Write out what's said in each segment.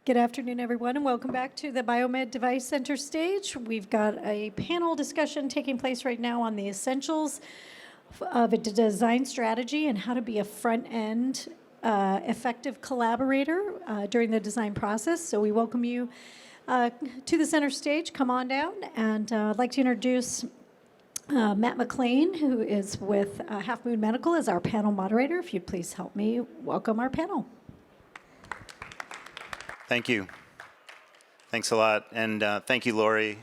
Good afternoon, everyone, and welcome back to the Biomed Device Center stage. We've got a panel discussion taking place right now on the essentials of a design strategy and how to be a front-end effective collaborator during the design process. So we welcome you to the center stage. Come on down, and I'd like to introduce Matt McLean, who is with Half Moon Medical, as our panel moderator. If you'd please help me welcome our panel. Thank you. Thanks a lot. And thank you, Lori.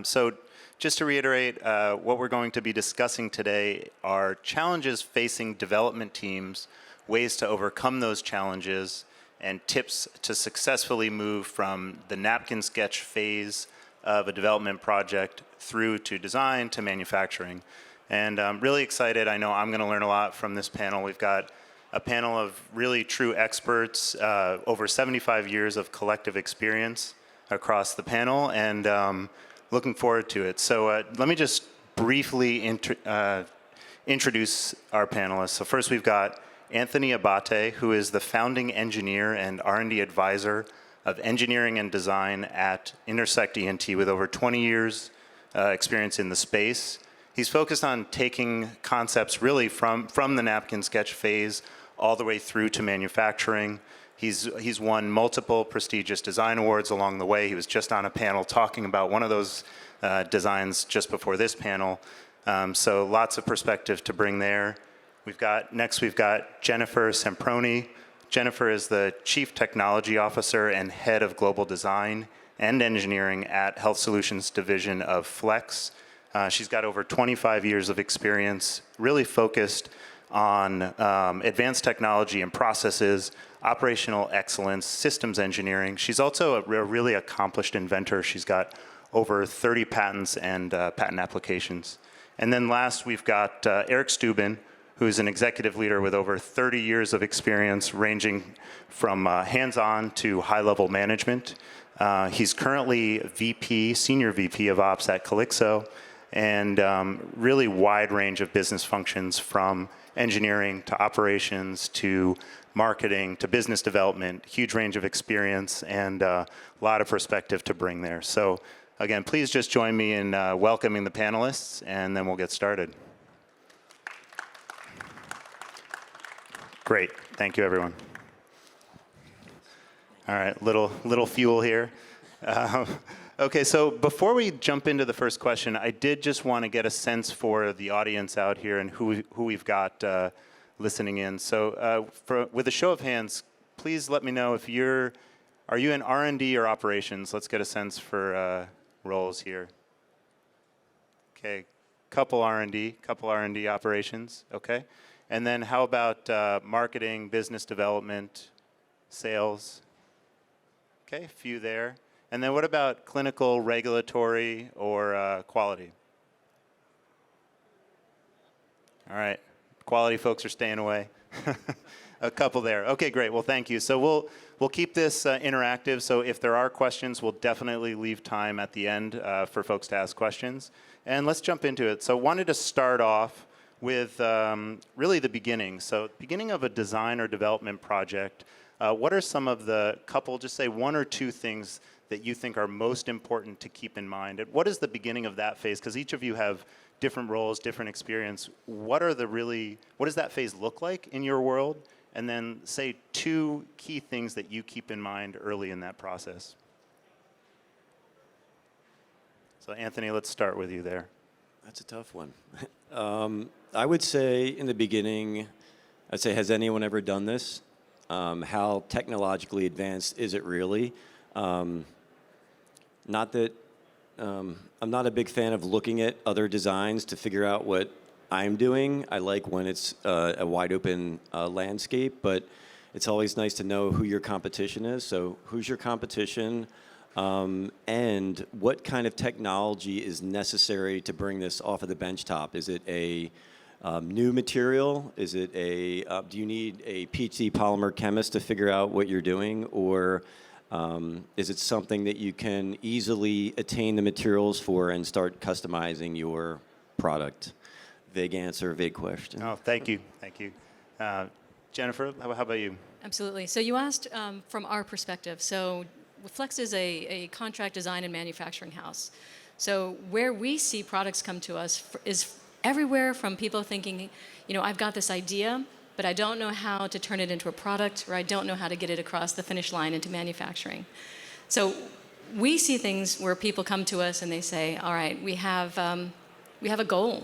So just to reiterate, what we're going to be discussing today are challenges facing development teams, ways to overcome those challenges, and tips to successfully move from the napkin sketch phase of a development project through to design to manufacturing. And I'm really excited. I know I'm going to learn a lot from this panel. We've got a panel of really true experts, over 75 years of collective experience across the panel, and looking forward to it. So let me just briefly introduce our panelists. So first we've got Anthony Abate, who is the founding engineer and R&D advisor of engineering and design at Intersect ENT with over 20 years experience in the space. He's focused on taking concepts really from the napkin sketch phase all the way through to manufacturing. He's won multiple prestigious design awards along the way. He was just on a panel talking about one of those designs just before this panel. So lots of perspective to bring there. Next we've got Jennifer Semproni. Jennifer is the Chief Technology Officer and Head of Global Design and Engineering at Health Solutions Division of Flex. She's got over 25 years of experience, really focused on advanced technology and processes, operational excellence, systems engineering. She's also a really accomplished inventor. She's got over 30 patents and patent applications. And then last, we've got Eric Stubin, who is an executive leader with over 30 years of experience, ranging from hands-on to high-level management. He's currently Senior VP of Ops at Calixo, and really wide range of business functions from engineering to operations to marketing to business development, huge range of experience and a lot of perspective to bring there. So again, please just join me in welcoming the panelists, and then we'll get started. Great, thank you everyone. All right, little fuel here. Okay, so before we jump into the first question, I did just want to get a sense for the audience out here and who we've got listening in. So with a show of hands, please let me know if are you in R&D or operations? Let's get a sense for roles here. Okay, couple R&D operations, okay. And then how about marketing, business development, sales? Okay, a few there. And then what about clinical, regulatory, or quality? All right, quality folks are staying away. A couple there. Okay, great. Well, thank you. So we'll keep this interactive. So if there are questions, we'll definitely leave time at the end for folks to ask questions. And let's jump into it. So wanted to start off with really the beginning. So beginning of a design or development project, what are some of the just say one or two things that you think are most important to keep in mind? What is the beginning of that phase? Because each of you have different roles, different experience. What does that phase look like in your world? And then say two key things that you keep in mind early in that process. So Anthony, let's start with you there. That's a tough one. I would say in the beginning, has anyone ever done this? How technologically advanced is it really? Not that I'm not a big fan of looking at other designs to figure out what I'm doing. I like when it's a wide open landscape, but it's always nice to know who your competition is. So who's your competition? And what kind of technology is necessary to bring this off of the benchtop? Is it a new material? Is it do you need a PhD polymer chemist to figure out what you're doing? Or is it something that you can easily attain the materials for and start customizing your product? Vague answer, vague question. Oh, thank you. Jennifer, how about you? Absolutely. So you asked from our perspective. So Flex is a contract design and manufacturing house. So where we see products come to us is everywhere from people thinking, I've got this idea, but I don't know how to turn it into a product, or I don't know how to get it across the finish line into manufacturing. So we see things where people come to us and they say, all right, we have a goal.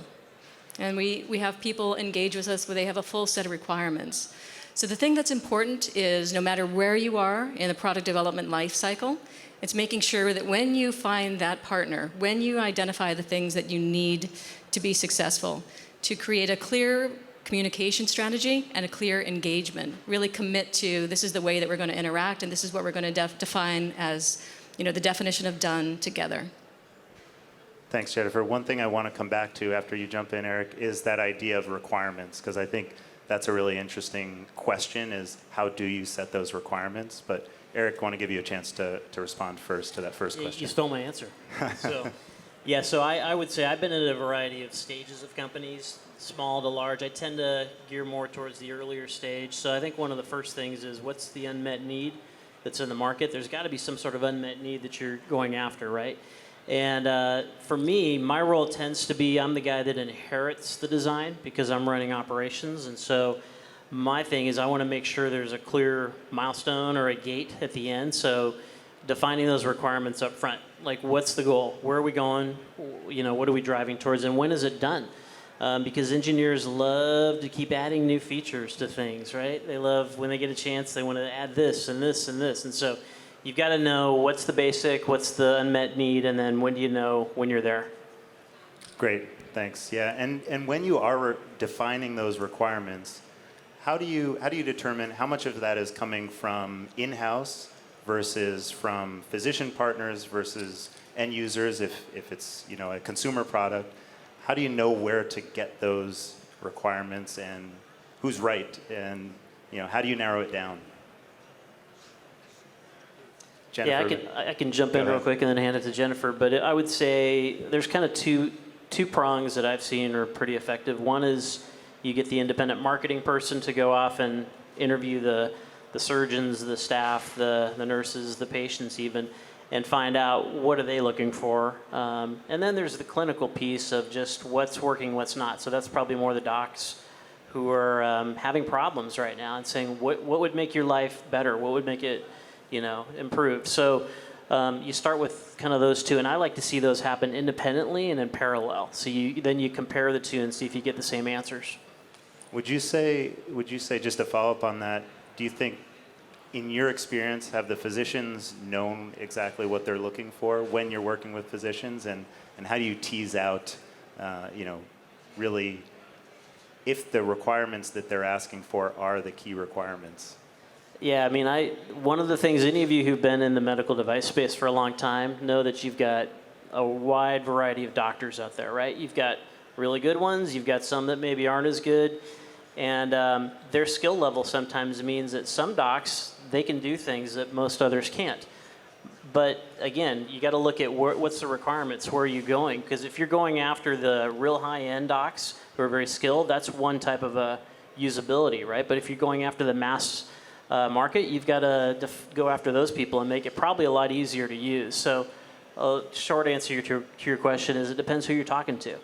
And we have people engage with us where they have a full set of requirements. So the thing that's important is no matter where you are in the product development life cycle, it's making sure that when you find that partner, when you identify the things that you need to be successful, to create a clear communication strategy and a clear engagement, really commit to this is the way that we're going to interact and this is what we're going to define as the definition of done together. Thanks, Jennifer. One thing I want to come back to after you jump in, Eric, is that idea of requirements, because I think that's a really interesting question, is how do you set those requirements? But Eric, I want to give you a chance to respond first to that first question. You stole my answer. So I would say I've been in a variety of stages of companies, small to large. I tend to gear more towards the earlier stage. So I think one of the first things is what's the unmet need that's in the market? There's got to be some sort of unmet need that you're going after, right? And for me, my role tends to be I'm the guy that inherits the design because I'm running operations. And so my thing is I want to make sure there's a clear milestone or a gate at the end. So defining those requirements up front, like what's the goal? Where are we going? What are we driving towards? And when is it done? Because engineers love to keep adding new features to things, right? They love when they get a chance, they want to add this and this and this. And so you've got to know what's the basic, what's the unmet need, and then when do you know when you're there? Great, thanks. Yeah, and when you are defining those requirements, how do you determine how much of that is coming from in-house versus from physician partners versus end users if it's a consumer product? How do you know where to get those requirements and who's right, and how do you narrow it down? Jennifer, Yeah, I can jump in real quick and then hand it to Jennifer. But I would say there's kind of two prongs that I've seen are pretty effective. One is you get the independent marketing person to go off and interview the surgeons, the staff, the nurses, the patients even, and find out what are they looking for. And then there's the clinical piece of just what's working, what's not. So that's probably more the docs who are having problems right now and saying, what would make your life better? What would make it improve? So you start with kind of those two, and I like to see those happen independently and in parallel. So then you compare the two and see if you get the same answers. Would you say just to follow up on that, do you think in your experience have the physicians known exactly what they're looking for when you're working with physicians, and how do you tease out really if the requirements that they're asking for are the key requirements? Yeah, I mean, one of the things, any of you who've been in the medical device space for a long time know that you've got a wide variety of doctors out there, right? You've got really good ones, you've got some that maybe aren't as good, and their skill level sometimes means that some docs, they can do things that most others can't. But again, you got to look at what's the requirements, where are you going? Because if you're going after the real high-end docs who are very skilled, that's one type of a usability, right? But if you're going after the mass market, you've got to go after those people and make it probably a lot easier to use. So short answer to your question is it depends who you're talking to.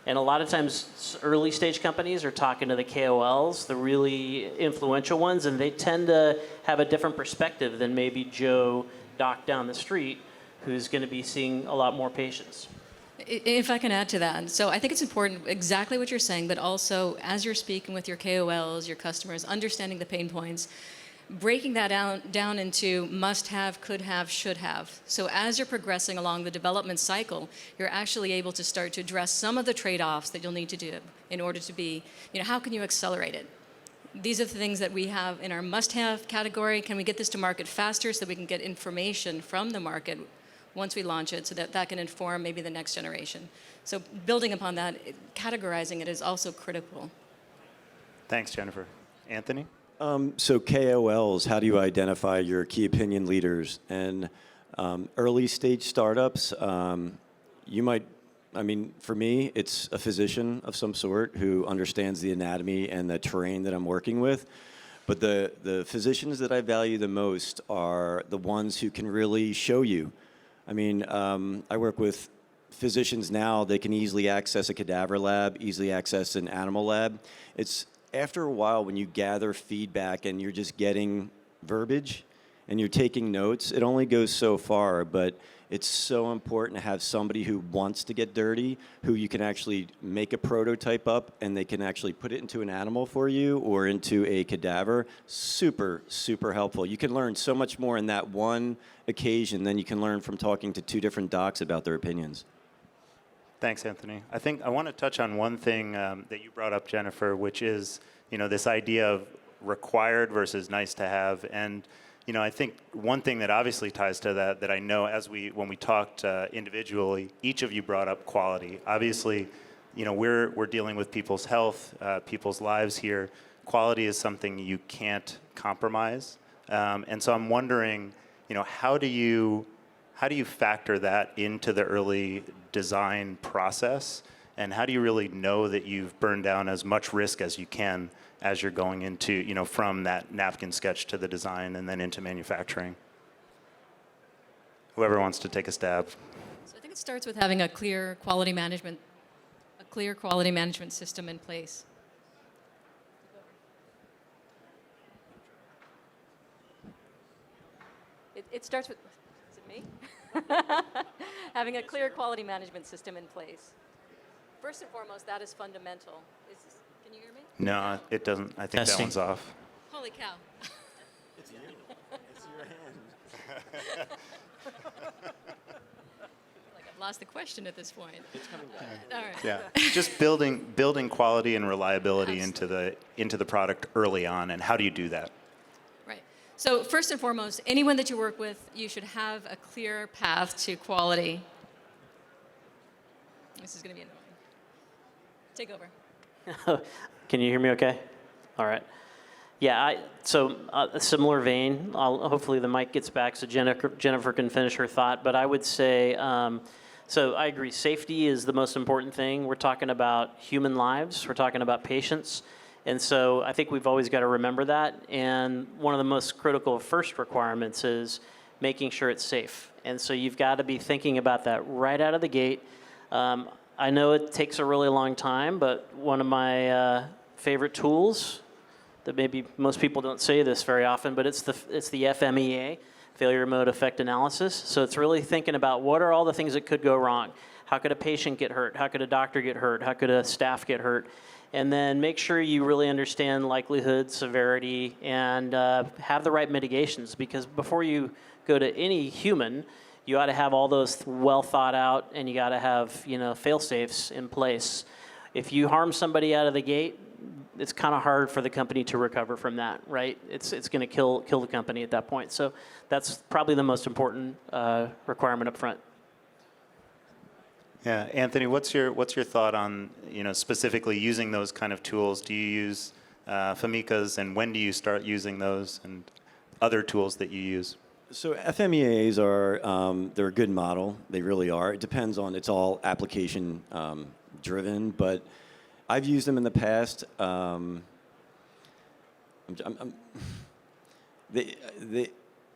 And a lot of times early stage companies are talking to the KOLs, the really influential ones, and they tend to have a different perspective than maybe Joe Doc down the street who's going to be seeing a lot more patients. If I can add to that. So I think it's important, exactly what you're saying, but also as you're speaking with your KOLs, your customers, understanding the pain points, breaking that down into must have, could have, should have. So as you're progressing along the development cycle, you're actually able to start to address some of the trade-offs that you'll need to do in order to be, how can you accelerate it? These are the things that we have in our must-have category. Can we get this to market faster so that we can get information from the market once we launch it so that that can inform maybe the next generation? So building upon that, categorizing it is also critical. Thanks, Jennifer. Anthony? So KOLs, how do you identify your key opinion leaders? And early stage startups, for me, it's a physician of some sort who understands the anatomy and the terrain that I'm working with. But the physicians that I value the most are the ones who can really show you. I mean, I work with physicians now, they can easily access a cadaver lab, easily access an animal lab. It's after a while when you gather feedback and you're just getting verbiage and you're taking notes, it only goes so far, but it's so important to have somebody who wants to get dirty, who you can actually make a prototype up and they can actually put it into an animal for you or into a cadaver. Super, super helpful. You can learn so much more in that one occasion than you can learn from talking to two different docs about their opinions. Thanks, Anthony. I think I want to touch on one thing that you brought up, Jennifer, which is, this idea of required versus nice to have. And I think one thing that obviously ties to that I know when we talked individually, each of you brought up quality. Obviously, we're dealing with people's health, people's lives here. Quality is something you can't compromise. And so I'm wondering, how do you factor that into the early design process? And how do you really know that you've burned down as much risk as you can as you're going into, from that napkin sketch to the design and then into manufacturing? Whoever wants to take a stab. So I think it starts with having a clear quality management system in place. It starts with, is it me? Having a clear quality management system in place. First and foremost, that is fundamental. Can you hear me? No, it doesn't. I think that one's off. Holy cow. It's you. It's your hand. Like I've lost the question at this point. It's coming back. All right. Yeah, just building quality and reliability into the product early on, and how do you do that? Right. So first and foremost, anyone that you work with, you should have a clear path to quality. This is going to be annoying. Take over. Can you hear me okay? All right. Yeah, so a similar vein. Hopefully the mic gets back so Jennifer can finish her thought. But I would say, so I agree, safety is the most important thing. We're talking about human lives. We're talking about patients. And so I think we've always got to remember that. And one of the most critical first requirements is making sure it's safe. And so you've got to be thinking about that right out of the gate. I know it takes a really long time, but one of my favorite tools that maybe most people don't say this very often, but it's the FMEA, failure mode effect analysis. So it's really thinking about what are all the things that could go wrong. How could a patient get hurt? How could a doctor get hurt? How could a staff get hurt? And then make sure you really understand likelihood, severity, and have the right mitigations. Because before you go to any human, you ought to have all those well thought out, and you got to have fail safes in place. If you harm somebody out of the gate, it's kind of hard for the company to recover from that, right? It's going to kill the company at that point. So that's probably the most important requirement up front. Yeah, Anthony, what's your thought on specifically using those kind of tools? Do you use FMEAs, and when do you start using those and other tools that you use? So FMEAs are they're a good model. They really are. It depends on, it's all application driven, but I've used them in the past.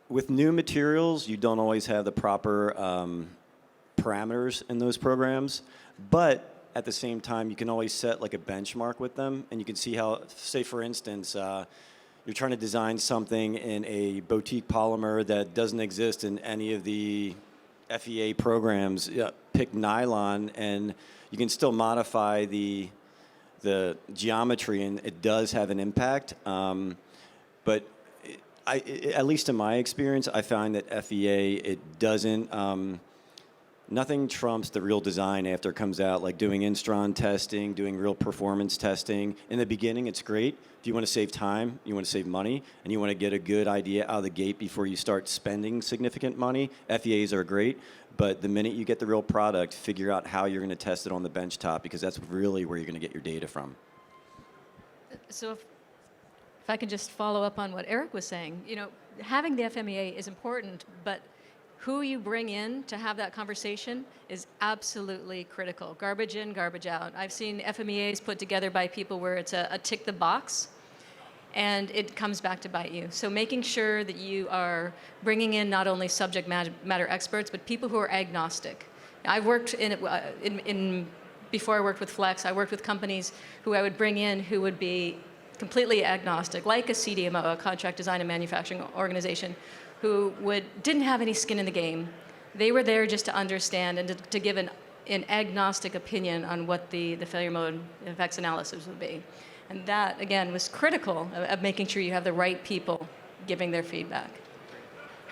With new materials, you don't always have the proper parameters in those programs, but at the same time, you can always set like a benchmark with them, and you can see how, say for instance, you're trying to design something in a boutique polymer that doesn't exist in any of the FEA programs. Pick nylon, and you can still modify the geometry, and it does have an impact. But at least in my experience, I find that FEA, it doesn't. Nothing trumps the real design after it comes out, like doing instron testing, doing real performance testing. In the beginning, it's great. If you want to save time, you want to save money, and you want to get a good idea out of the gate before you start spending significant money, FEAs are great. But the minute you get the real product, figure out how you're going to test it on the benchtop, because that's really where you're going to get your data from. So if I can just follow up on what Eric was saying, having the FMEA is important, but who you bring in to have that conversation is absolutely critical. Garbage in, garbage out. I've seen FMEAs put together by people where it's a tick the box. and it comes back to bite you. So making sure that you are bringing in not only subject matter experts, but people who are agnostic. I've worked before I worked with Flex, I worked with companies who I would bring in who would be completely agnostic, like a CDMO, a contract design and manufacturing organization, who didn't have any skin in the game. They were there just to understand and to give an agnostic opinion on what the failure mode effects analysis would be. And that, again, was critical of making sure you have the right people giving their feedback.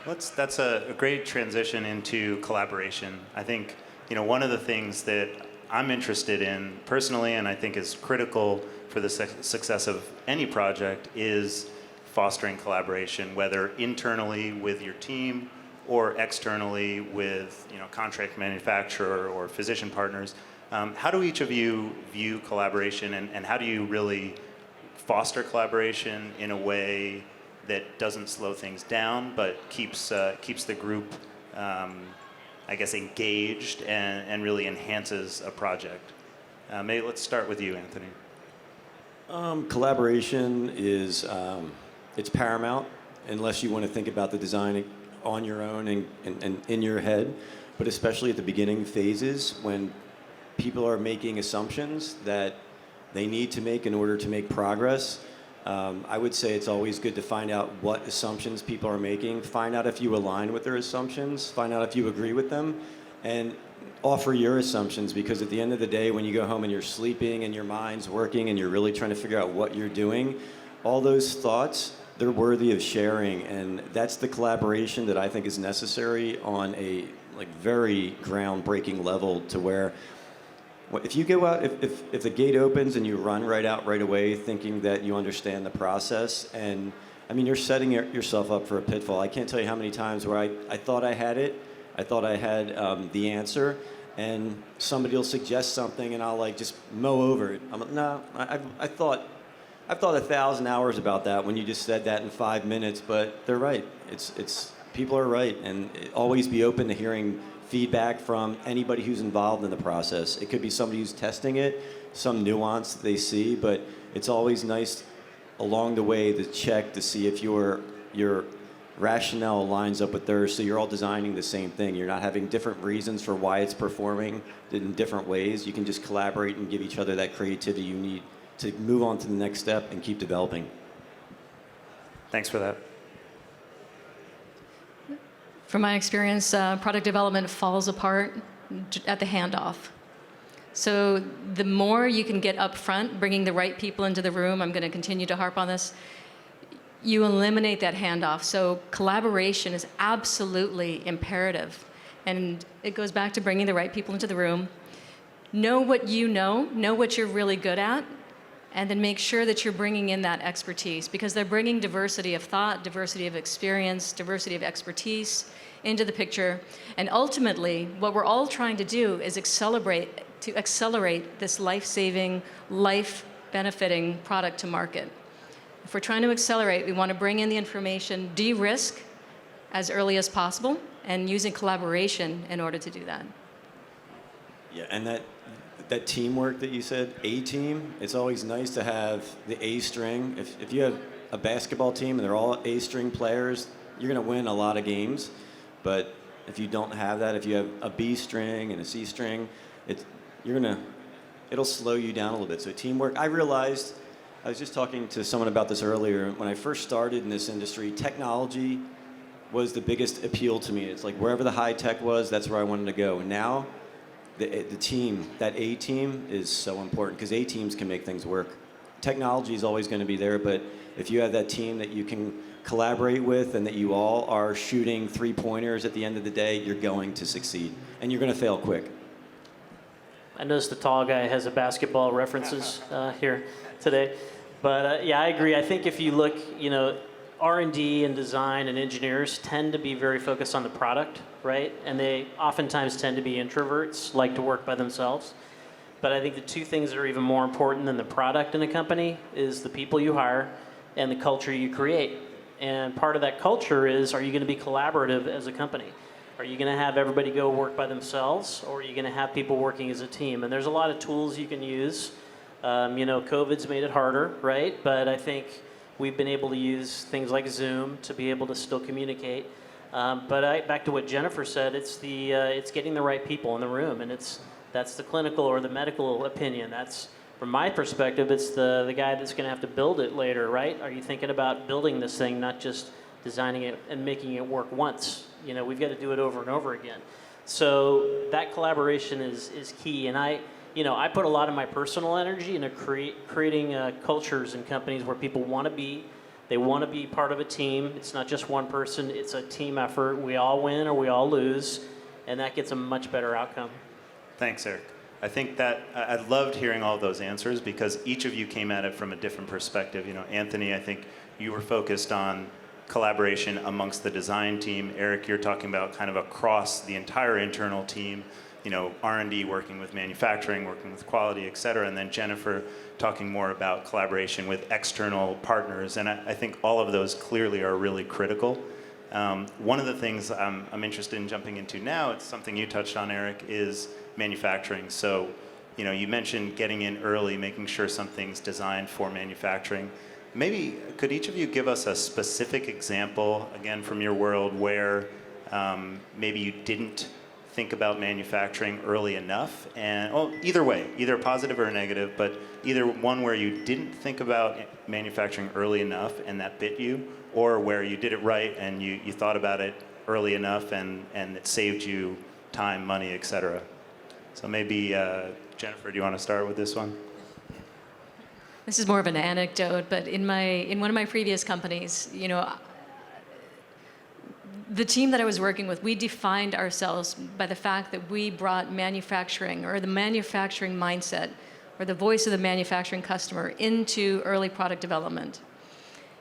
That's a great transition into collaboration. I think, one of the things that I'm interested in personally, and I think is critical for the success of any project, is fostering collaboration, whether internally with your team or externally with contract manufacturer or physician partners. How do each of you view collaboration, and how do you really foster collaboration in a way that doesn't slow things down but keeps the group, I guess, engaged and really enhances a project? Maybe let's start with you, Anthony. Collaboration is it's paramount unless you want to think about the design on your own and in your head, but especially at the beginning phases when people are making assumptions that they need to make in order to make progress. I would say it's always good to find out what assumptions people are making, find out if you align with their assumptions, find out if you agree with them, and offer your assumptions, because at the end of the day, when you go home and you're sleeping and your mind's working and you're really trying to figure out what you're doing, all those thoughts, they're worthy of sharing, and that's the collaboration that I think is necessary on a very groundbreaking level, to where if you go out, if the gate opens and you run right out right away thinking that you understand the process, and you're setting yourself up for a pitfall. I can't tell you how many times where I thought I had it, I thought I had the answer, and somebody will suggest something and I'll just mow over it. I'm like, no, I've thought 1,000 hours about that when you just said that in 5 minutes, but they're right. It's people are right, and always be open to hearing feedback from anybody who's involved in the process. It could be somebody who's testing it, some nuance that they see, but it's always nice along the way to check to see if your rationale lines up with theirs, so you're all designing the same thing. You're not having different reasons for why it's performing in different ways. You can just collaborate and give each other that creativity you need to move on to the next step and keep developing. Thanks for that. From my experience, product development falls apart at the handoff. So the more you can get up front, bringing the right people into the room, I'm going to continue to harp on this, you eliminate that handoff. So collaboration is absolutely imperative. And it goes back to bringing the right people into the room. Know what you know what you're really good at, and then make sure that you're bringing in that expertise, because they're bringing diversity of thought, diversity of experience, diversity of expertise into the picture. And ultimately, what we're all trying to do is accelerate this life-saving, life-benefiting product to market. If we're trying to accelerate, we want to bring in the information, de-risk as early as possible, and using collaboration in order to do that. Yeah, and that teamwork that you said, A team, it's always nice to have the A string. If you have a basketball team and they're all A string players, you're going to win a lot of games. But if you don't have that, if you have a B string and a C string, it'll slow you down a little bit. So teamwork, I realized, I was just talking to someone about this earlier, when I first started in this industry, technology was the biggest appeal to me. It's like wherever the high tech was, that's where I wanted to go. And now, the team, that A team is so important, because A teams can make things work. Technology is always going to be there, but if you have that team that you can collaborate with and that you all are shooting three-pointers at the end of the day, you're going to succeed, and you're going to fail quick. I noticed the tall guy has a basketball references here today. But yeah, I agree. I think if you look, R&D and design and engineers tend to be very focused on the product, right? And they oftentimes tend to be introverts, like to work by themselves. But I think the two things that are even more important than the product in a company is the people you hire and the culture you create. And part of that culture is, are you going to be collaborative as a company? Are you going to have everybody go work by themselves, or are you going to have people working as a team? And there's a lot of tools you can use. COVID's made it harder, right? But I think we've been able to use things like Zoom to be able to still communicate. But back to what Jennifer said, it's getting the right people in the room, and that's the clinical or the medical opinion. That's, from my perspective, it's the guy that's going to have to build it later, right? Are you thinking about building this thing, not just designing it and making it work once? We've got to do it over and over again. So that collaboration is key, and I put a lot of my personal energy into creating cultures in companies where people want to be. They want to be part of a team. It's not just one person. It's a team effort. We all win or we all lose, and that gets a much better outcome. Thanks, Eric. I think that I loved hearing all those answers because each of you came at it from a different perspective. Anthony, I think you were focused on collaboration amongst the design team. Eric, you're talking about kind of across the entire internal team. R&D working with manufacturing, working with quality, et cetera. And then Jennifer talking more about collaboration with external partners. And I think all of those clearly are really critical. One of the things I'm interested in jumping into now, it's something you touched on, Eric, is manufacturing. So, you mentioned getting in early, making sure something's designed for manufacturing. Maybe could each of you give us a specific example, again, from your world where maybe you didn't think about manufacturing early enough, and either way, either positive or negative, but either one where you didn't think about manufacturing early enough and that bit you, or where you did it right and you thought about it early enough and it saved you time, money, etc. So maybe Jennifer, do you want to start with this one? This is more of an anecdote, but in one of my previous companies, the team that I was working with, we defined ourselves by the fact that we brought manufacturing or the manufacturing mindset or the voice of the manufacturing customer into early product development.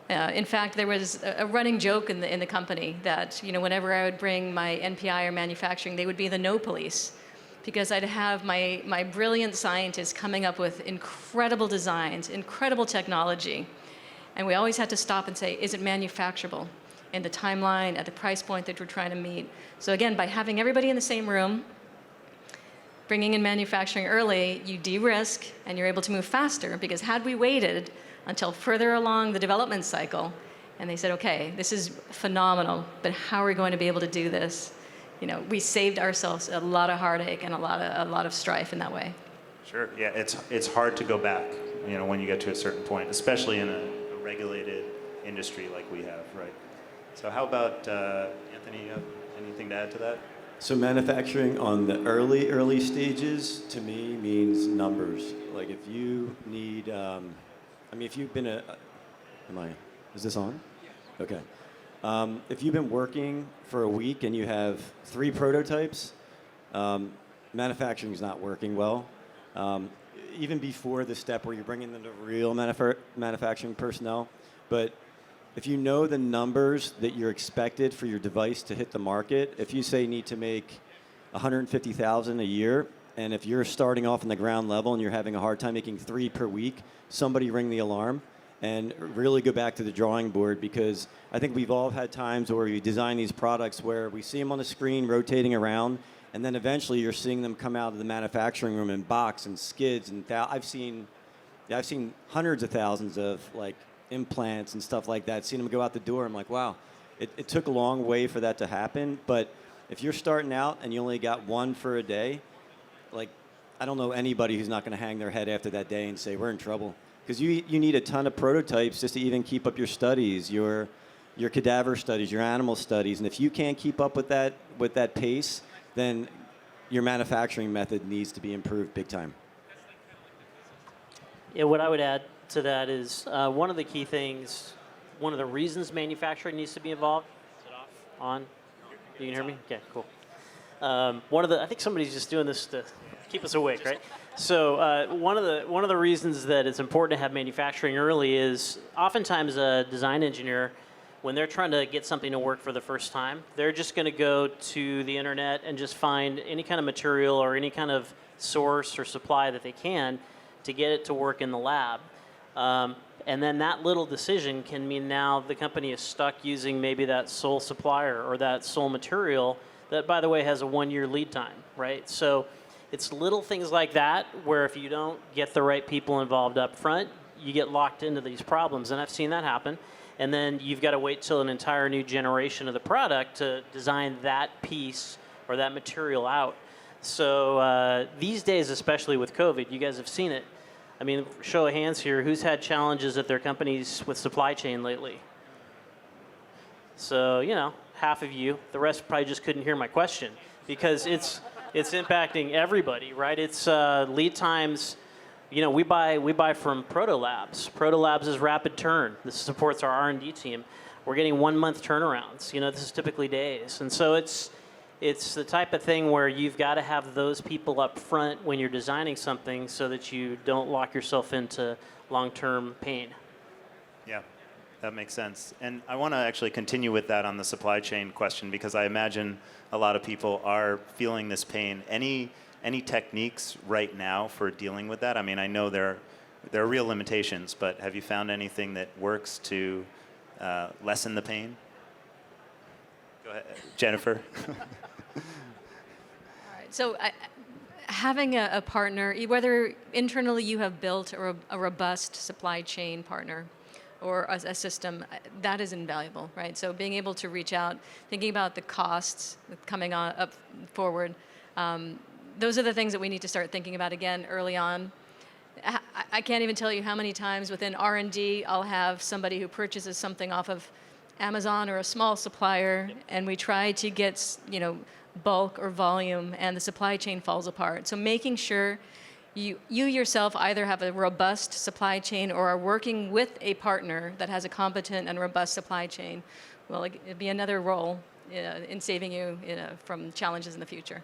In fact, there was a running joke in the company that whenever I would bring my NPI or manufacturing, they would be the no police, because I'd have my brilliant scientists coming up with incredible designs, incredible technology, and we always had to stop and say, is it manufacturable? In the timeline, at the price point that we're trying to meet. So again, by having everybody in the same room, bringing in manufacturing early, you de-risk and you're able to move faster, because had we waited until further along the development cycle and they said, okay, this is phenomenal, but how are we going to be able to do this? We saved ourselves a lot of heartache and a lot of strife in that way. Sure, yeah, it's hard to go back, when you get to a certain point, especially in a regulated industry like we have, right? So how about, Anthony, anything to add to that? So manufacturing on the early stages, to me, means numbers. Like if you need, if you've been is this on? Yeah. Okay. If you've been working for a week and you have 3 prototypes, manufacturing is not working well. Even before the step where you're bringing in the real manufacturing personnel, but if you know the numbers that you're expected for your device to hit the market, if you say you need to make 150,000 a year, and if you're starting off in the ground level and you're having a hard time making 3 per week, somebody ring the alarm and really go back to the drawing board, because I think we've all had times where we design these products where we see them on the screen rotating around, and then eventually you're seeing them come out of the manufacturing room in box and skids, and I've seen hundreds of thousands of implants and stuff like that, seeing them go out the door. I'm like, wow, it took a long way for that to happen. But if you're starting out and you only got 1 for a day, I don't know anybody who's not going to hang their head after that day and say, we're in trouble. Because you need a ton of prototypes just to even keep up your studies, your cadaver studies, your animal studies. And if you can't keep up with that pace, then your manufacturing method needs to be improved big time. Yeah, what I would add to that is one of the key things, one of the reasons manufacturing needs to be involved. Is it off? On? You can hear me? Okay, cool. I think somebody's just doing this to keep us awake, right? So one of the reasons that it's important to have manufacturing early is oftentimes a design engineer, when they're trying to get something to work for the first time, they're just going to go to the internet and just find any kind of material or any kind of source or supply that they can to get it to work in the lab. And then that little decision can mean now the company is stuck using maybe that sole supplier or that sole material that, by the way, has a 1-year lead time, right? So it's little things like that where if you don't get the right people involved up front, you get locked into these problems, and I've seen that happen. And then you've got to wait till an entire new generation of the product to design that piece or that material out. So these days, especially with COVID, you guys have seen it. I mean, show of hands here, who's had challenges at their companies with supply chain lately? So, you know, half of you. The rest probably just couldn't hear my question because it's impacting everybody, right? It's lead times. You know, we buy from Proto Labs. Proto Labs is rapid turn. This supports our R&D team. We're getting 1 month turnarounds. You know, this is typically days, and so it's the type of thing where you've got to have those people up front when you're designing something so that you don't lock yourself into long-term pain. Yeah, that makes sense. And I want to actually continue with that on the supply chain question because I imagine a lot of people are feeling this pain. Any techniques right now for dealing with that? I mean, I know there are real limitations, but have you found anything that works to lessen the pain? Go ahead, Jennifer. So having a partner, whether internally you have built a robust supply chain partner or a system, that is invaluable, right? So being able to reach out, thinking about the costs coming on up forward, those are the things that we need to start thinking about again early on. I can't even tell you how many times within R&D I'll have somebody who purchases something off of Amazon or a small supplier, and we try to get, you know, bulk or volume, and the supply chain falls apart. So making sure you yourself either have a robust supply chain or are working with a partner that has a competent and robust supply chain, well, it'd be another role in saving you from challenges in the future.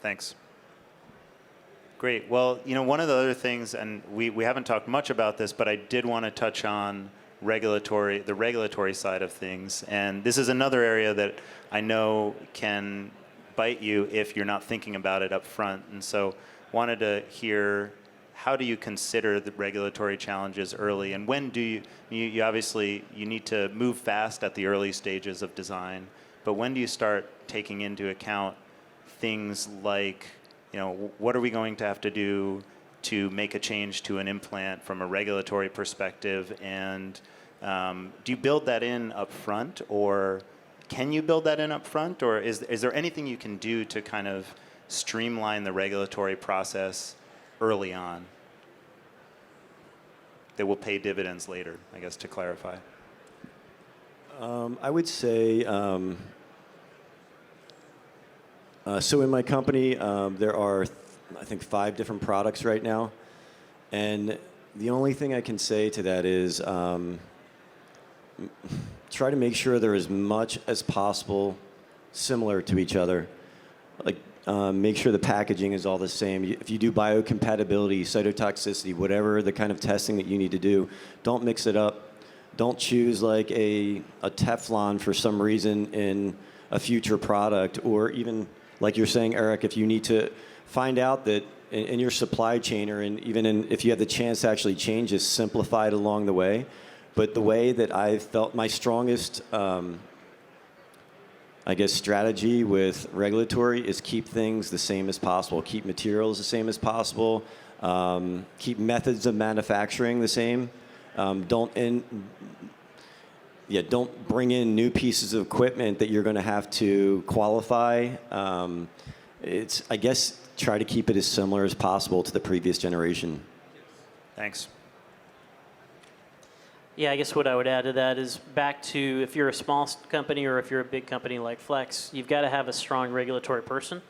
Thanks. Great. Well, you know, one of the other things, and we haven't talked much about this, but I did want to touch on the regulatory side of things. And this is another area that I know can bite you if you're not thinking about it up front. And so wanted to hear, how do you consider the regulatory challenges early? And when do you obviously, you need to move fast at the early stages of design, but when do you start taking into account things like, you know, what are we going to have to do to make a change to an implant from a regulatory perspective? And do you build that in up front, or can you build that in up front, or is there anything you can do to kind of streamline the regulatory process early on that will pay dividends later, I guess, to clarify? I would say, so in my company, there are, I think, 5 different products right now. And the only thing I can say to that is try to make sure they're as much as possible similar to each other. Like, make sure the packaging is all the same. If you do biocompatibility, cytotoxicity, whatever the kind of testing that you need to do, don't mix it up. Don't choose like a Teflon for some reason in a future product, or even, like you're saying, Eric, if you need to find out that in your supply chain, or if you have the chance to actually change this, simplify it along the way. But the way that I've felt my strongest, I guess, strategy with regulatory is keep things the same as possible, keep materials the same as possible, keep methods of manufacturing the same. Don't bring in new pieces of equipment that you're going to have to qualify. I guess, try to keep it as similar as possible to the previous generation. Thanks. Yeah, I guess what I would add to that is back to, if you're a small company or if you're a big company like Flex, you've got to have a strong regulatory person,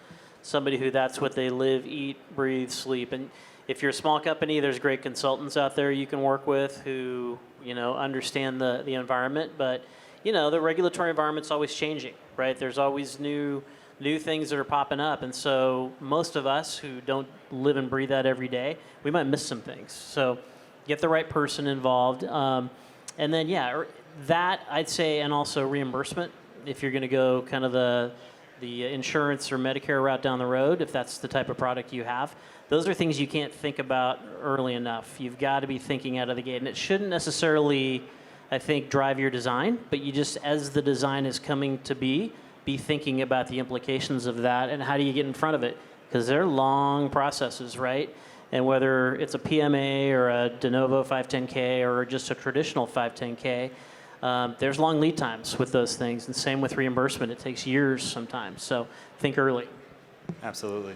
somebody who that's what they live, eat, breathe, sleep. And if you're a small company, there's great consultants out there you can work with who, you know, understand the environment. But, you know, the regulatory environment's always changing, right? There's always new things that are popping up. And so most of us who don't live and breathe that every day, we might miss some things. So get the right person involved. And then, yeah, that I'd say, and also reimbursement, if you're going to go kind of the insurance or Medicare route down the road, if that's the type of product you have. Those are things you can't think about early enough. You've got to be thinking out of the gate. And it shouldn't necessarily, I think, drive your design, but you just, as the design is coming to be thinking about the implications of that and how do you get in front of it. Because they're long processes, right? And whether it's a PMA or a de novo 510K or just a traditional 510K, there's long lead times with those things. And same with reimbursement. It takes years sometimes. So think early. Absolutely.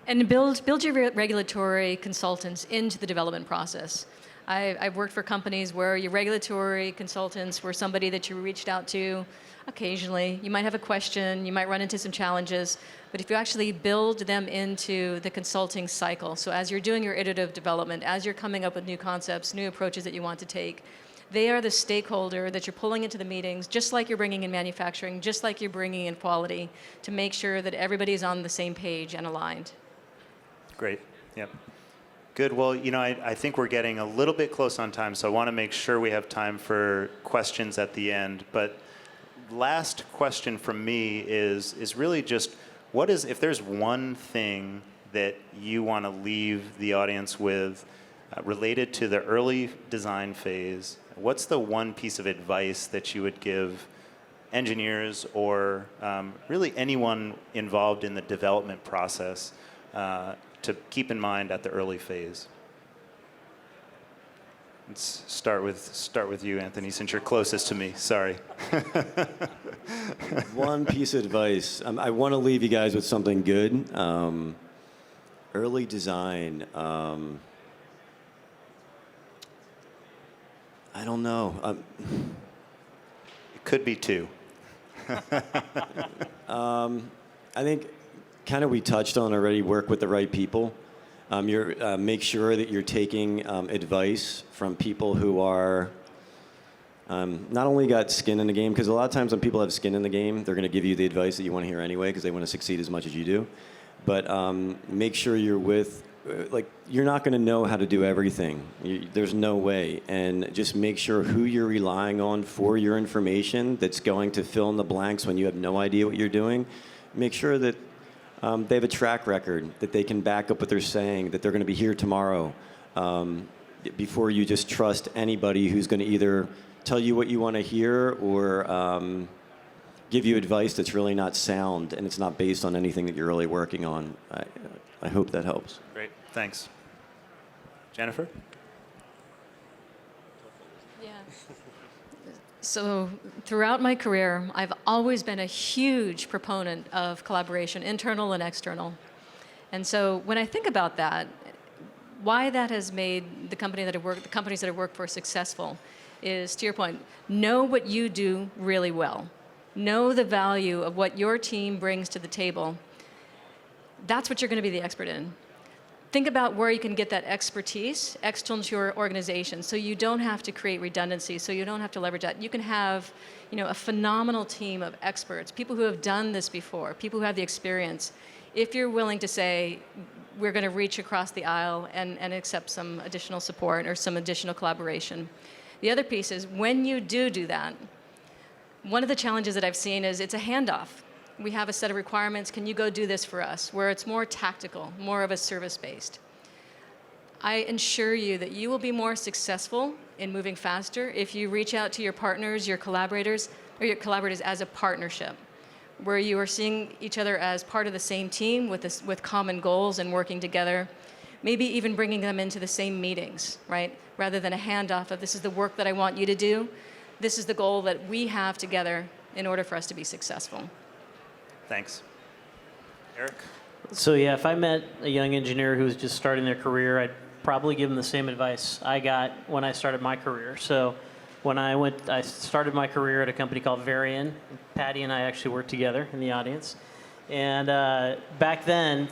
And build your regulatory consultants into the development process. I've worked for companies where your regulatory consultants were somebody that you reached out to occasionally. You might have a question, you might run into some challenges, but if you actually build them into the consulting cycle, so as you're doing your iterative development, as you're coming up with new concepts, new approaches that you want to take, they are the stakeholder that you're pulling into the meetings, just like you're bringing in manufacturing, just like you're bringing in quality, to make sure that everybody's on the same page and aligned. Great. Yep. Good. Well, I think we're getting a little bit close on time, so I want to make sure we have time for questions at the end. But last question from me is really just, if there's one thing that you want to leave the audience with related to the early design phase, what's the one piece of advice that you would give engineers or really anyone involved in the development process to keep in mind at the early phase? Let's start with you, Anthony, since you're closest to me. Sorry. One piece of advice. I want to leave you guys with something good. Early design. I don't know. It could be two. I think kind of we touched on already, work with the right people. Make sure that you're taking advice from people who are not only got skin in the game, because a lot of times when people have skin in the game, they're going to give you the advice that you want to hear anyway because they want to succeed as much as you do. But make sure you're with, you're not going to know how to do everything. There's no way. And just make sure who you're relying on for your information that's going to fill in the blanks when you have no idea what you're doing. Make sure that they have a track record, that they can back up what they're saying, that they're going to be here tomorrow, before you just trust anybody who's going to either tell you what you want to hear or give you advice that's really not sound and it's not based on anything that you're really working on. I hope that helps. Great. Thanks. Jennifer? Yeah. So throughout my career, I've always been a huge proponent of collaboration, internal and external. And so when I think about that, why that has made the companies that I work for successful is, to your point, know what you do really well. Know the value of what your team brings to the table. That's what you're going to be the expert in. Think about where you can get that expertise external to your organization, so you don't have to create redundancy, so you don't have to leverage that. You can have, a phenomenal team of experts, people who have done this before, people who have the experience. If you're willing to say, we're going to reach across the aisle and accept some additional support or some additional collaboration. The other piece is, when you do that, one of the challenges that I've seen is it's a handoff. We have a set of requirements. Can you go do this for us? Where it's more tactical, more of a service-based. I assure you that you will be more successful in moving faster if you reach out to your partners, your collaborators as a partnership, where you are seeing each other as part of the same team with common goals and working together, maybe even bringing them into the same meetings, right? Rather than a handoff of, this is the work that I want you to do. This is the goal that we have together in order for us to be successful. Thanks. Eric? So yeah, if I met a young engineer who was just starting their career, I'd probably give them the same advice I got when I started my career. So when I started my career at a company called Varian. Patty and I actually worked together in the audience. And back then,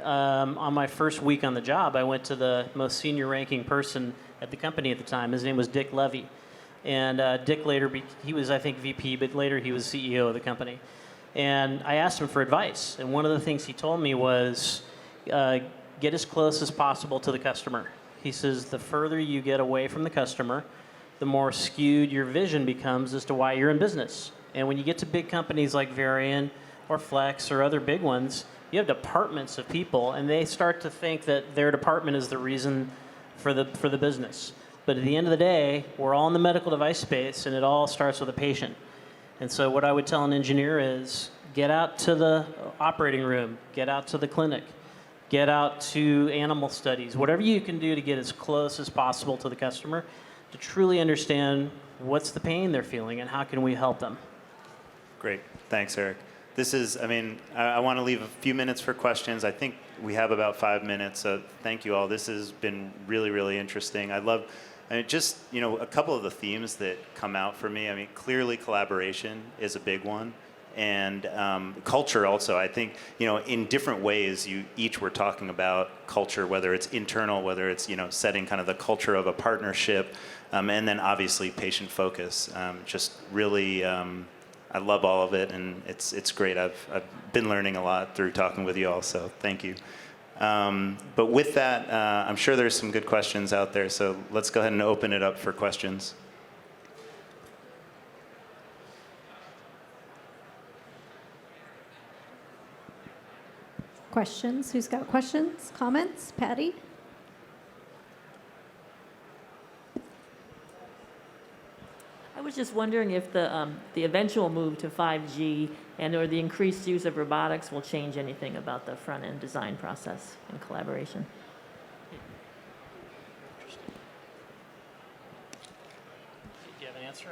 on my first week on the job, I went to the most senior ranking person at the company at the time. His name was Dick Levy. And Dick later, he was, I think, VP, but later he was CEO of the company. And I asked him for advice. And one of the things he told me was, get as close as possible to the customer. He says, the further you get away from the customer, the more skewed your vision becomes as to why you're in business. And when you get to big companies like Varian or Flex or other big ones, you have departments of people, and they start to think that their department is the reason for the business. But at the end of the day, we're all in the medical device space, and it all starts with a patient. And so what I would tell an engineer is, get out to the operating room, get out to the clinic, get out to animal studies, whatever you can do to get as close as possible to the customer to truly understand what's the pain they're feeling and how can we help them. Great. Thanks, Eric. This is, I want to leave a few minutes for questions. I think we have about 5 minutes, so thank you all. This has been really, really interesting. Just, a couple of the themes that come out for me. Clearly collaboration is a big one. And culture also. I think, in different ways, you each were talking about culture, whether it's internal, whether it's, setting kind of the culture of a partnership, and then obviously patient focus. Just really, I love all of it, and it's great. I've been learning a lot through talking with you all, so thank you. But with that, I'm sure there's some good questions out there, so let's go ahead and open it up for questions. Questions? Who's got questions? Comments? Patty? I was just wondering if the eventual move to 5G or the increased use of robotics will change anything about the front-end design process and collaboration. Do you have an answer?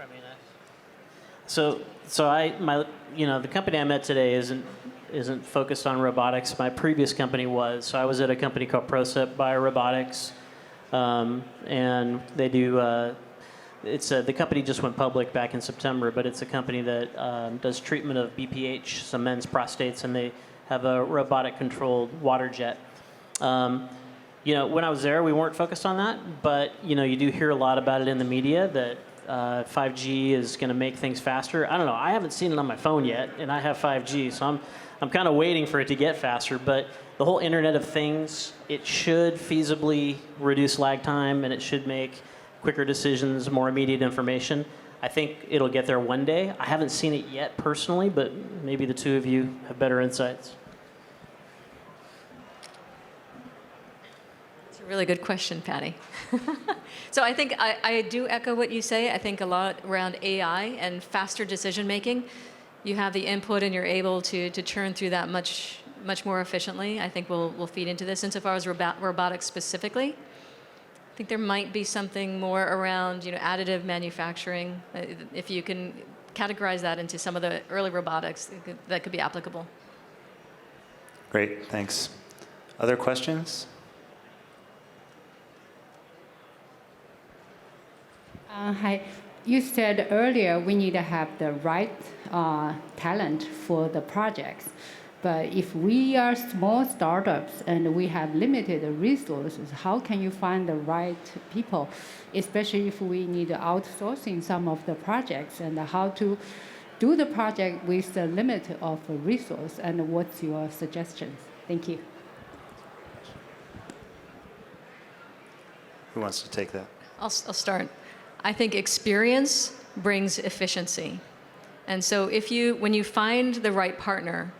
The company I met today isn't focused on robotics. My previous company was. So I was at a company called ProCep Biorobotics, and they do. The company just went public back in September, but it's a company that does treatment of BPH, some men's prostates, and they have a robotic-controlled water jet. When I was there, we weren't focused on that, but you do hear a lot about it in the media that 5G is going to make things faster. I don't know. I haven't seen it on my phone yet, and I have 5G, so I'm kind of waiting for it to get faster. But the whole Internet of Things, it should feasibly reduce lag time, and it should make quicker decisions, more immediate information. I think it'll get there one day. I haven't seen it yet personally, but maybe the two of you have better insights. It's a really good question, Patty. So I think I do echo what you say. I think a lot around AI and faster decision making. You have the input and you're able to churn through that much more efficiently. I think we'll feed into this. Insofar as robotics specifically, I think there might be something more around additive manufacturing. If you can categorize that into some of the early robotics, that could be applicable. Great, thanks. Other questions? Hi. You said earlier we need to have the right talent for the projects. But if we are small startups and we have limited resources, how can you find the right people, especially if we need outsourcing some of the projects, and how to do the project with the limit of resource, and what's your suggestions? Thank you. Who wants to take that? I'll start. I think experience brings efficiency. And so when you find the right partner,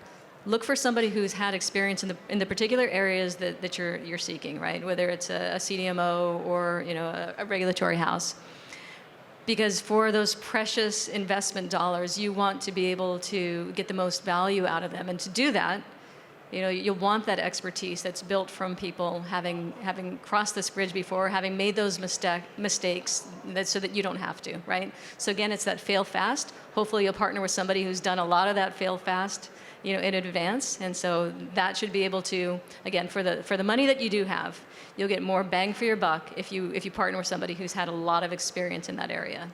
look for somebody who's had experience in the particular areas that you're seeking, right? Whether it's a CDMO or a regulatory house. Because for those precious investment dollars, you want to be able to get the most value out of them. And to do that, you'll want that expertise that's built from people having crossed this bridge before, having made those mistakes, so that you don't have to, right? So again, it's that fail fast. Hopefully you'll partner with somebody who's done a lot of that fail fast, in advance. And so that should be able to, again, for the money that you do have, you'll get more bang for your buck if you partner with somebody who's had a lot of experience in that area.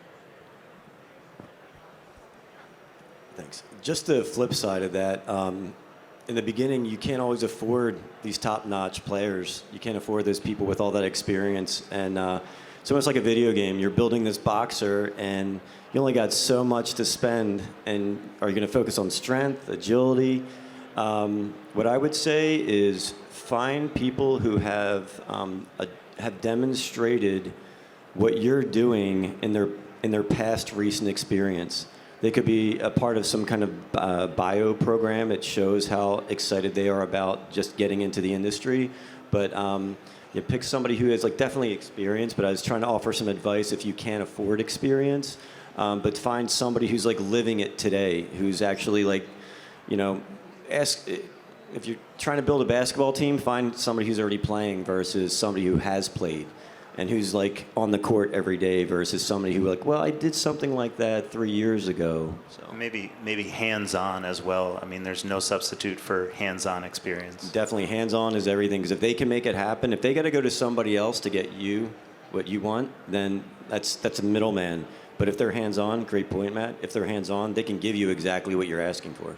Thanks. Just the flip side of that, in the beginning, you can't always afford these top-notch players. You can't afford those people with all that experience. And it's almost like a video game. You're building this boxer, and you only got so much to spend. And are you going to focus on strength, agility? What I would say is find people who have demonstrated what you're doing in their past recent experience. They could be a part of some kind of bio program. It shows how excited they are about just getting into the industry. But you pick somebody who has definitely experience, but I was trying to offer some advice if you can't afford experience. But find somebody who's living it today, who's actually if you're trying to build a basketball team, find somebody who's already playing versus somebody who has played and who's like on the court every day versus somebody who like, well, I did something like that 3 years ago. So Maybe hands-on as well. I mean, there's no substitute for hands-on experience. definitely hands-on is everything, because if they can make it happen, if they got to go to somebody else to get you what you want, then that's a middleman. But if they're hands-on, great point, Matt. If they're hands-on, they can give you exactly what you're asking for.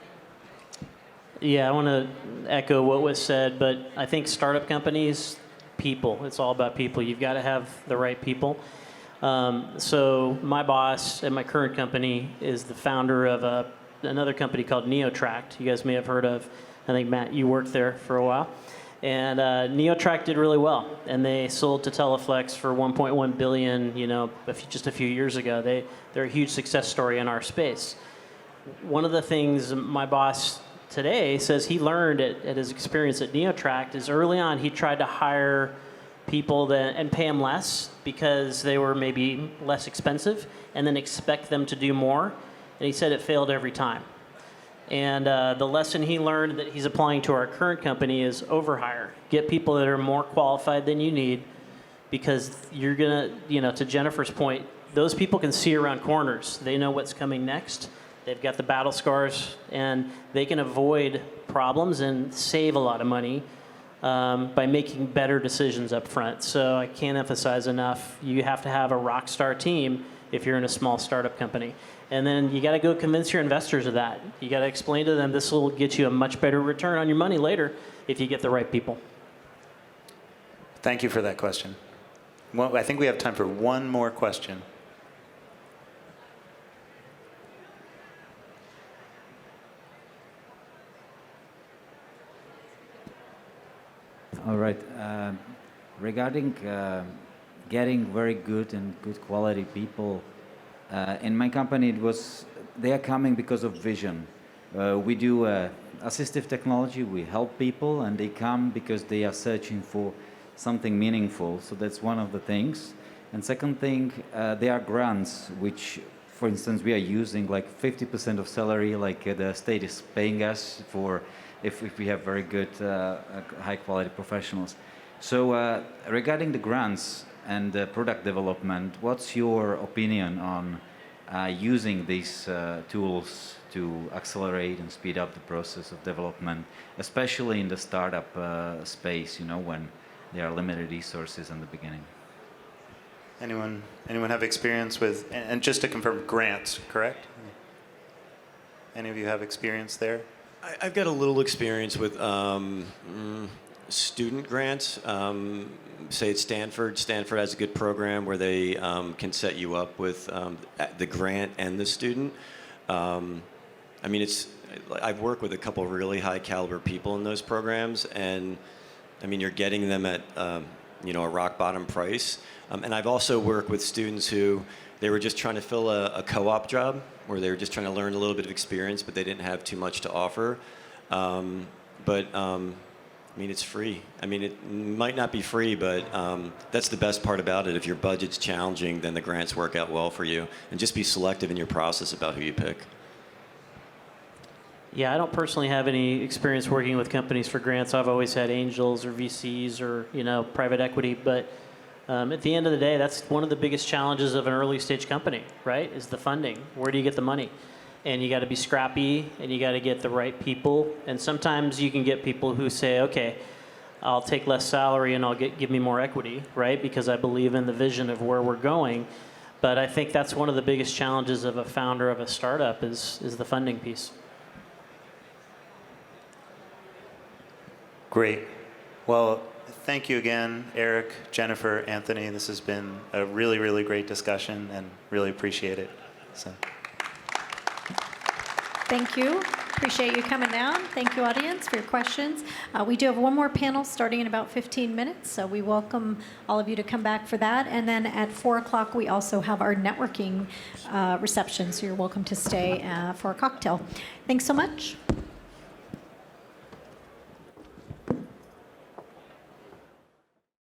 Yeah, I want to echo what was said, but I think startup companies, people. It's all about people. You've got to have the right people. So my boss at my current company is the founder of another company called NeoTract. You guys may have heard of. I think, Matt, you worked there for a while. And NeoTract did really well, and they sold to Teleflex for $1.1 billion. Just a few years ago. They're a huge success story in our space. One of the things my boss today says he learned at his experience at NeoTract is early on he tried to hire people and pay them less because they were maybe less expensive, and then expect them to do more. And he said it failed every time. And the lesson he learned that he's applying to our current company is overhire. Get people that are more qualified than you need, because you're going to, to Jennifer's point, those people can see around corners. They know what's coming next. They've got the battle scars, and they can avoid problems and save a lot of money by making better decisions up front. So I can't emphasize enough, you have to have a rock star team if you're in a small startup company. And then you got to go convince your investors of that. You got to explain to them this will get you a much better return on your money later if you get the right people. Thank you for that question. Well, I think we have time for one more question. All right. Regarding getting very good and good quality people, in my company, they are coming because of vision. We do assistive technology. We help people, and they come because they are searching for something meaningful. So that's one of the things. And second thing, there are grants, which, for instance, we are using like 50% of salary, like the state is paying us for if we have very good, high-quality professionals. So regarding the grants and product development, what's your opinion on using these tools to accelerate and speed up the process of development, especially in the startup space, when there are limited resources in the beginning? Anyone have experience with, and just to confirm, grants, correct? Any of you have experience there? I've got a little experience with student grants. Say at Stanford. Stanford has a good program where they can set you up with the grant and the student. I've worked with a couple of really high caliber people in those programs, and you're getting them at a rock bottom price. And I've also worked with students who they were just trying to fill a co-op job, where they were just trying to learn a little bit of experience, but they didn't have too much to offer. It's free. It might not be free, but that's the best part about it. If your budget's challenging, then the grants work out well for you. And just be selective in your process about who you pick. Yeah, I don't personally have any experience working with companies for grants. I've always had angels or VCs or private equity. But at the end of the day, that's one of the biggest challenges of an early stage company, right? Is the funding. Where do you get the money? And you got to be scrappy, and you got to get the right people. And sometimes you can get people who say, okay, I'll take less salary and give me more equity, right? Because I believe in the vision of where we're going. But I think that's one of the biggest challenges of a founder of a startup is the funding piece. Great. Well, thank you again, Eric, Jennifer, Anthony. This has been a really, really great discussion, and really appreciate it. So. Thank you. Appreciate you coming down. Thank you, audience, for your questions. We do have one more panel starting in about 15 minutes, so we welcome all of you to come back for that. And then at 4 o'clock, we also have our networking reception, so you're welcome to stay for a cocktail. Thanks so much.